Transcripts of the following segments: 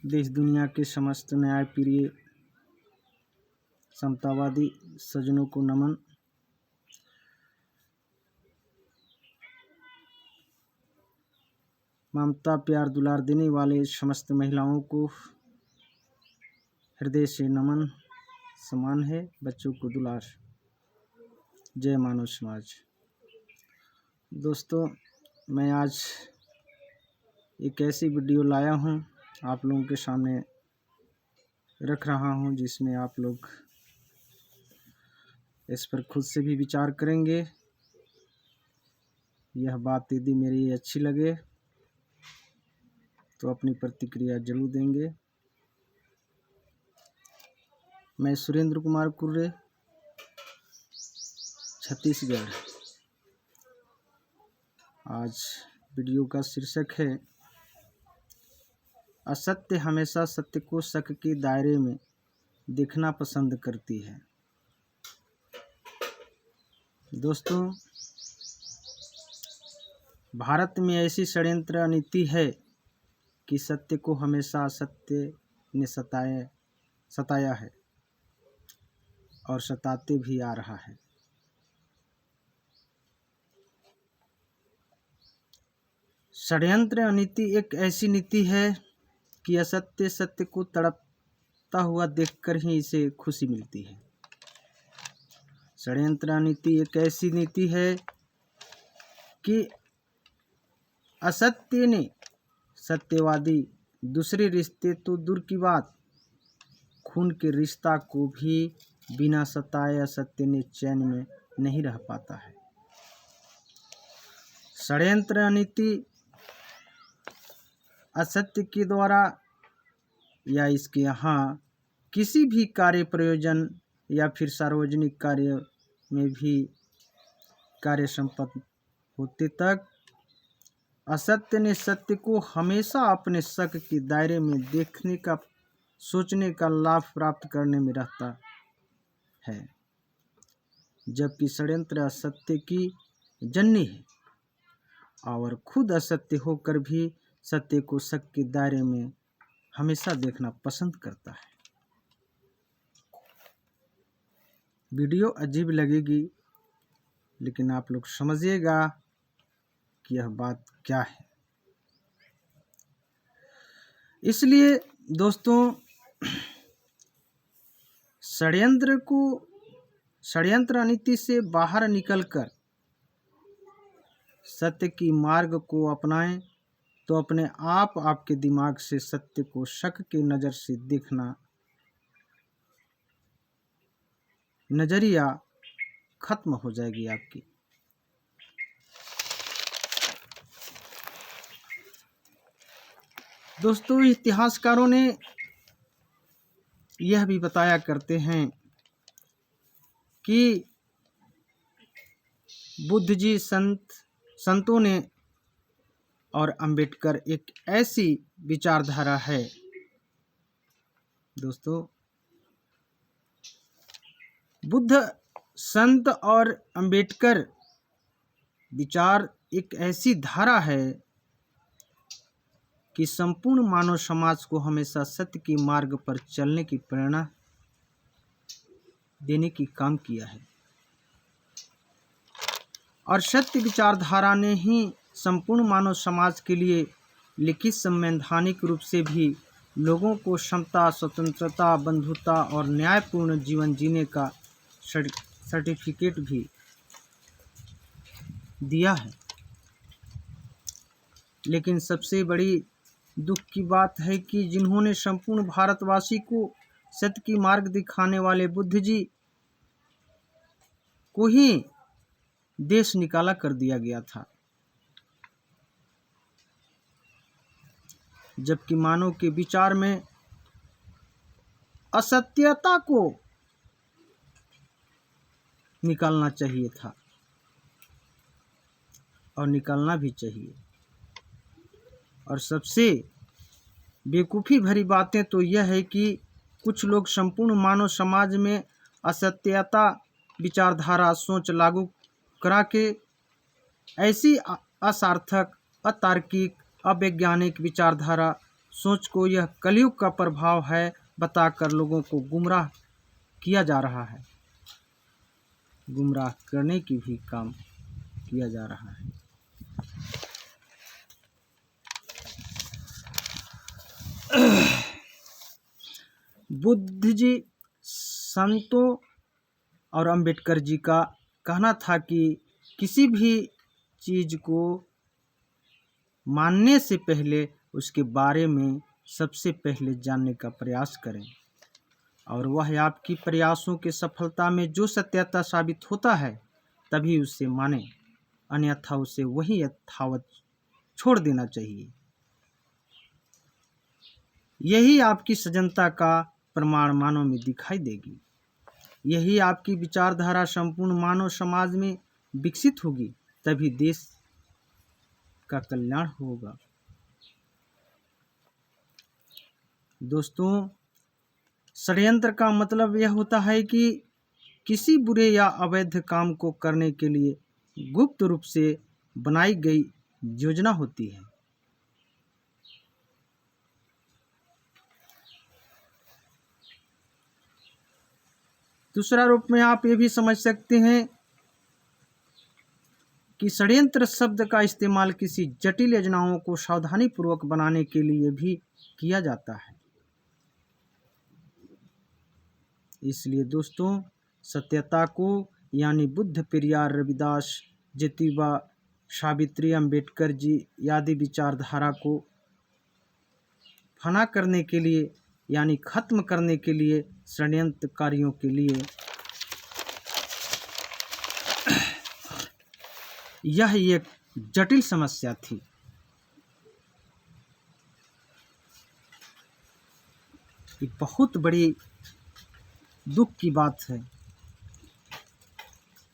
देश दुनिया के समस्त न्यायप्रिय समतावादी सज्जनों को नमन। ममता प्यार दुलार देने वाले समस्त महिलाओं को हृदय से नमन। समान है बच्चों को दुलार। जय मानव समाज। दोस्तों, मैं आज एक ऐसी वीडियो लाया हूँ, आप लोगों के सामने रख रहा हूँ, जिसमें आप लोग इस पर खुद से भी विचार करेंगे। यह बात यदि मेरी अच्छी लगे तो अपनी प्रतिक्रिया जरूर देंगे। मैं सुरेंद्र कुमार कुर्रे, छत्तीसगढ़। आज वीडियो का शीर्षक है असत्य हमेशा सत्य को शक के दायरे में देखना पसंद करती है। दोस्तों, भारत में ऐसी षड्यंत्र नीति है कि सत्य को हमेशा असत्य ने सताया है और सताते भी आ रहा है। षड्यंत्र नीति एक ऐसी नीति है कि असत्य सत्य को तड़पता हुआ देखकर ही इसे खुशी मिलती है। षड्यंत्र नीति एक ऐसी नीति है कि असत्य ने सत्यवादी, दूसरे रिश्ते तो दूर की बात, खून के रिश्ता को भी बिना सताए असत्य ने चैन में नहीं रह पाता है। षड्यंत्र नीति असत्य के द्वारा या इसके यहाँ किसी भी कार्य प्रयोजन या फिर सार्वजनिक कार्य में भी कार्य संपन्न होते तक असत्य ने सत्य को हमेशा अपने शक के दायरे में देखने का, सोचने का लाभ प्राप्त करने में रहता है, जबकि षड्यंत्र असत्य की जननी है और खुद असत्य होकर भी सत्य को शक के दायरे में हमेशा देखना पसंद करता है। वीडियो अजीब लगेगी, लेकिन आप लोग समझिएगा कि यह बात क्या है। इसलिए दोस्तों, षड्यंत्र नीति से बाहर निकलकर सत्य की मार्ग को अपनाएं तो अपने आप आपके दिमाग से सत्य को शक के नज़र से देखना नजरिया खत्म हो जाएगी आपकी। दोस्तों, इतिहासकारों ने यह भी बताया करते हैं कि बुद्ध जी, संतों ने और अंबेडकर एक ऐसी विचारधारा है। दोस्तों, बुद्ध, संत और अंबेडकर विचार एक ऐसी धारा है कि संपूर्ण मानव समाज को हमेशा सत्य के मार्ग पर चलने की प्रेरणा देने की काम किया है और सत्य विचारधारा ने ही संपूर्ण मानव समाज के लिए लिखित संवैधानिक रूप से भी लोगों को समता, स्वतंत्रता, बंधुता और न्यायपूर्ण जीवन जीने का सर्टिफिकेट भी दिया है। लेकिन सबसे बड़ी दुख की बात है कि जिन्होंने संपूर्ण भारतवासी को सत्य की मार्ग दिखाने वाले बुद्ध जी को ही देश निकाला कर दिया गया था, जबकि मानव के विचार में असत्यता को निकालना चाहिए था और निकालना भी चाहिए। और सबसे बेवकूफ़ी भरी बातें तो यह है कि कुछ लोग संपूर्ण मानव समाज में असत्यता विचारधारा सोच लागू करा के ऐसी असार्थक, अतार्किक, अवैज्ञानिक विचारधारा सोच को यह कलयुग का प्रभाव है बताकर लोगों को गुमराह किया जा रहा है, गुमराह करने की भी काम किया जा रहा है। बुद्ध जी, संतों और अंबेडकर जी का कहना था कि किसी भी चीज़ को मानने से पहले उसके बारे में सबसे पहले जानने का प्रयास करें, और वह आपकी प्रयासों के सफलता में जो सत्यता साबित होता है तभी उसे मानें, अन्यथा उसे वही यथावत छोड़ देना चाहिए। यही आपकी सजनता का प्रमाण मानव में दिखाई देगी, यही आपकी विचारधारा संपूर्ण मानव समाज में विकसित होगी, तभी देश का कल्याण होगा। दोस्तों, षड्यंत्र का मतलब यह होता है कि किसी बुरे या अवैध काम को करने के लिए गुप्त रूप से बनाई गई योजना होती है। दूसरा रूप में आप ये भी समझ सकते हैं कि षड्यंत्र शब्द का इस्तेमाल किसी जटिल योजनाओं को सावधानीपूर्वक बनाने के लिए भी किया जाता है। इसलिए दोस्तों, सत्यता को यानी बुद्ध, पेरियार, रविदास, ज्योतिबा, सावित्री, अंबेडकर जी आदि विचारधारा को फना करने के लिए यानी खत्म करने के लिए षड्यंत्रकारियों के लिए यह एक जटिल समस्या थी। ये बहुत बड़ी दुख की बात है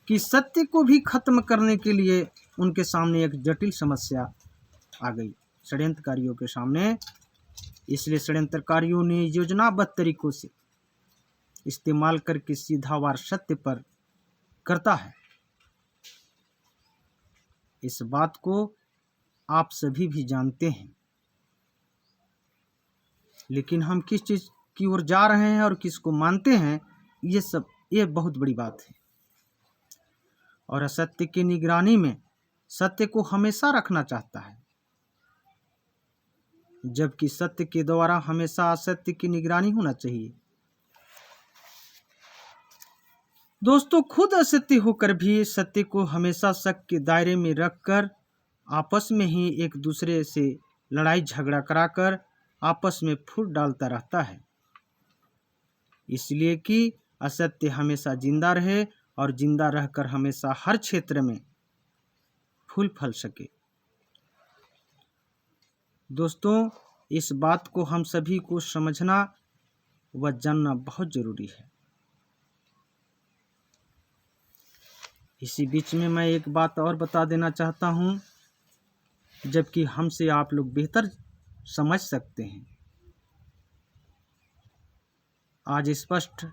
कि सत्य को भी खत्म करने के लिए उनके सामने एक जटिल समस्या आ गई, षड्यंत्रकारियों के सामने। इसलिए षड्यंत्रकारियों ने योजनाबद्ध तरीकों से इस्तेमाल करके सीधा वार सत्य पर करता है। इस बात को आप सभी भी जानते हैं, लेकिन हम किस चीज़ की ओर जा रहे हैं और किसको मानते हैं, ये बहुत बड़ी बात है। और असत्य की निगरानी में सत्य को हमेशा रखना चाहता है, जबकि सत्य के द्वारा हमेशा असत्य की निगरानी होना चाहिए। दोस्तों, खुद असत्य होकर भी सत्य को हमेशा शक के दायरे में रखकर आपस में ही एक दूसरे से लड़ाई झगड़ा कराकर आपस में फूट डालता रहता है, इसलिए कि असत्य हमेशा जिंदा रहे और जिंदा रहकर हमेशा हर क्षेत्र में फूल फल सके। दोस्तों, इस बात को हम सभी को समझना व जानना बहुत जरूरी है। इसी बीच में मैं एक बात और बता देना चाहता हूँ, जबकि हमसे आप लोग बेहतर समझ सकते हैं। आज स्पष्ट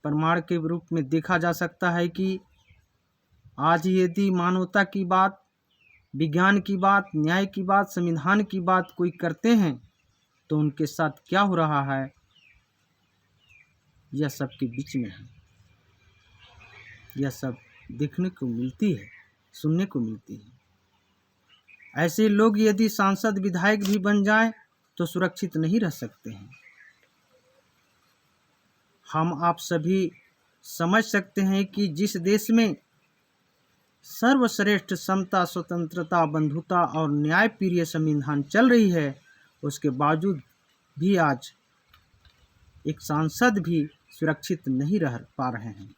प्रमाण के रूप में देखा जा सकता है कि आज यदि मानवता की बात, विज्ञान की बात, न्याय की बात, संविधान की बात कोई करते हैं तो उनके साथ क्या हो रहा है यह सबके बीच में है। यह सब देखने को मिलती है, सुनने को मिलती है। ऐसे लोग यदि सांसद, विधायक भी बन जाएं तो सुरक्षित नहीं रह सकते हैं। हम आप सभी समझ सकते हैं कि जिस देश में सर्वश्रेष्ठ समता, स्वतंत्रता, बंधुता और न्यायप्रिय संविधान चल रही है, उसके बावजूद भी आज एक सांसद भी सुरक्षित नहीं रह पा रहे हैं।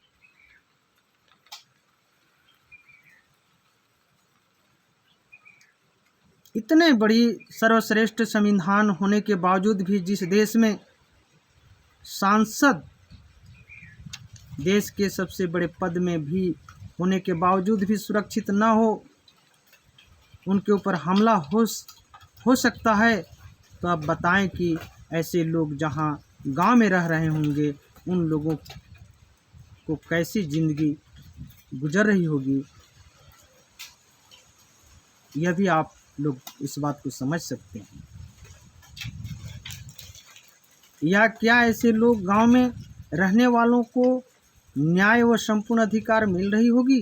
इतने बड़ी सर्वश्रेष्ठ संविधान होने के बावजूद भी जिस देश में सांसद देश के सबसे बड़े पद में भी होने के बावजूद भी सुरक्षित न हो, उनके ऊपर हमला हो सकता है, तो आप बताएं कि ऐसे लोग जहां गांव में रह रहे होंगे उन लोगों को कैसी ज़िंदगी गुजर रही होगी। यह भी आप लोग इस बात को समझ सकते हैं। या क्या ऐसे लोग गांव में रहने वालों को न्याय व संपूर्ण अधिकार मिल रही होगी?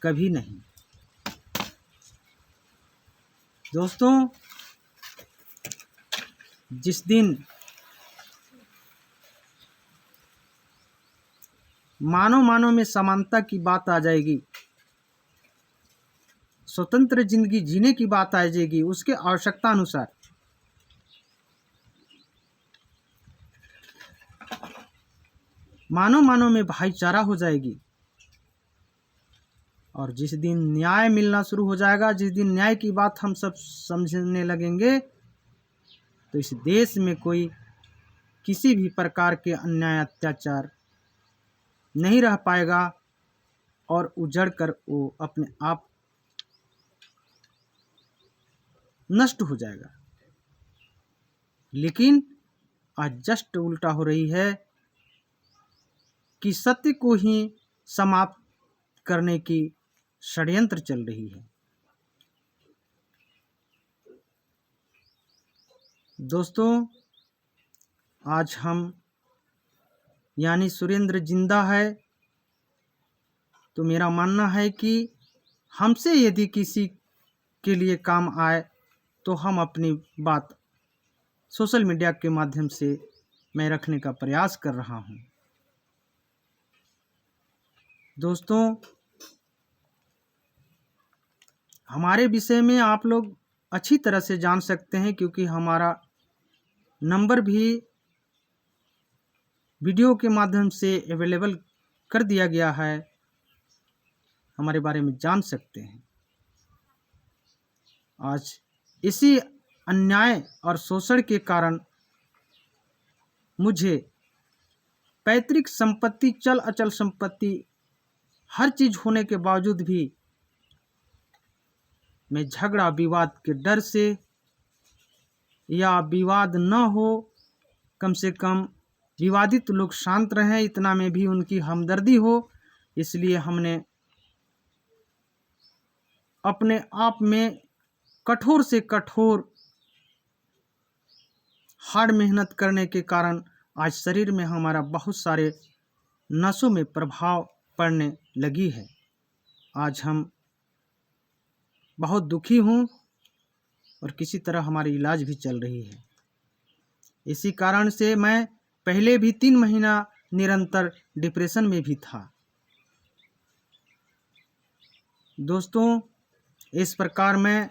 कभी नहीं। दोस्तों, जिस दिन मानव में समानता की बात आ जाएगी, स्वतंत्र जिंदगी जीने की बात आ जाएगी, उसके आवश्यकता अनुसार मानव में भाईचारा हो जाएगी, और जिस दिन न्याय मिलना शुरू हो जाएगा, जिस दिन न्याय की बात हम सब समझने लगेंगे, तो इस देश में कोई किसी भी प्रकार के अन्याय अत्याचार नहीं रह पाएगा और उजड़ कर वो अपने आप नष्ट हो जाएगा। लेकिन आज जस्ट उल्टा हो रही है कि सत्य को ही समाप्त करने की षड्यंत्र चल रही है। दोस्तों, आज हम यानी सुरेंद्र जिंदा है, तो मेरा मानना है कि हमसे यदि किसी के लिए काम आए तो हम अपनी बात सोशल मीडिया के माध्यम से मैं रखने का प्रयास कर रहा हूं। दोस्तों, हमारे विषय में आप लोग अच्छी तरह से जान सकते हैं, क्योंकि हमारा नंबर भी वीडियो के माध्यम से अवेलेबल कर दिया गया है, हमारे बारे में जान सकते हैं। आज इसी अन्याय और शोषण के कारण मुझे पैतृक संपत्ति, चल अचल संपत्ति, हर चीज होने के बावजूद भी मैं झगड़ा विवाद के डर से, या विवाद न हो, कम से कम विवादित लोग शांत रहें, इतना में भी उनकी हमदर्दी हो, इसलिए हमने अपने आप में कठोर से कठोर हार्ड मेहनत करने के कारण आज शरीर में हमारा बहुत सारे नसों में प्रभाव पड़ने लगी है। आज हम बहुत दुखी हूँ और किसी तरह हमारी इलाज भी चल रही है। इसी कारण से मैं पहले भी 3 महीना निरंतर डिप्रेशन में भी था। दोस्तों, इस प्रकार मैं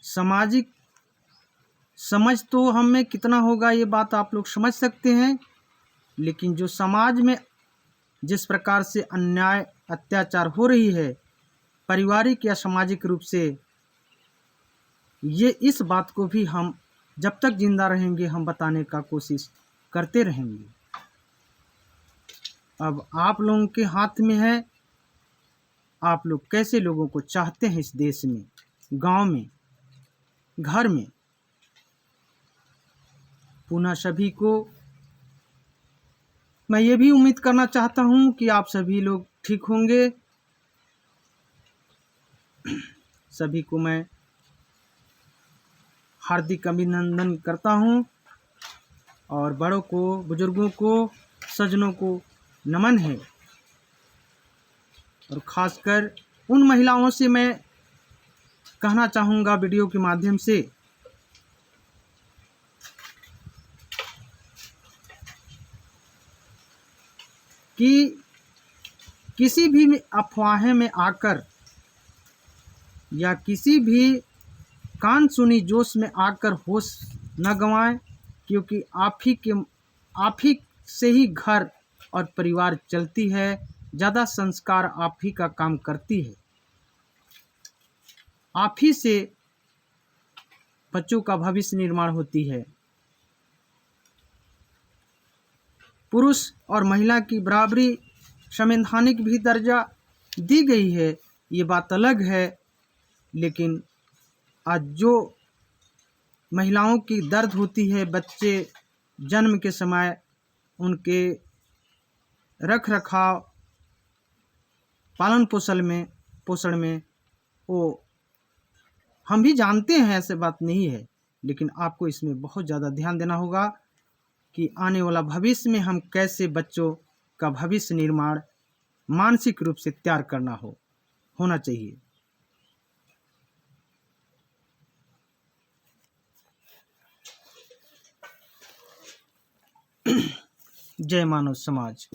सामाजिक समझ तो हम में कितना होगा ये बात आप लोग समझ सकते हैं, लेकिन जो समाज में जिस प्रकार से अन्याय अत्याचार हो रही है, पारिवारिक या सामाजिक रूप से, ये इस बात को भी हम जब तक जिंदा रहेंगे हम बताने का कोशिश करते रहेंगे। अब आप लोगों के हाथ में है, आप लोग कैसे लोगों को चाहते हैं इस देश में, गांव में, घर में। पुनः सभी को मैं ये भी उम्मीद करना चाहता हूं कि आप सभी लोग ठीक होंगे। सभी को मैं हार्दिक अभिनंदन करता हूं, और बड़ों को, बुजुर्गों को, सज्जनों को नमन है। और खासकर उन महिलाओं से मैं कहना चाहूँगा वीडियो के माध्यम से कि किसी भी अफवाहें में आकर या किसी भी कान सुनी जोश में आकर होश न गंवाएं, क्योंकि आप ही से ही घर और परिवार चलती है। ज़्यादा संस्कार आप ही का काम करती है। आप ही से बच्चों का भविष्य निर्माण होती है। पुरुष और महिला की बराबरी संवैधानिक भी दर्जा दी गई है, ये बात अलग है, लेकिन आज जो महिलाओं की दर्द होती है बच्चे जन्म के समय, उनके रख रखाव, पालन पोषण में वो हम भी जानते हैं, ऐसे बात नहीं है, लेकिन आपको इसमें बहुत ज़्यादा ध्यान देना होगा कि आने वाला भविष्य में हम कैसे बच्चों का भविष्य निर्माण मानसिक रूप से तैयार करना होना चाहिए। जय मानव समाज।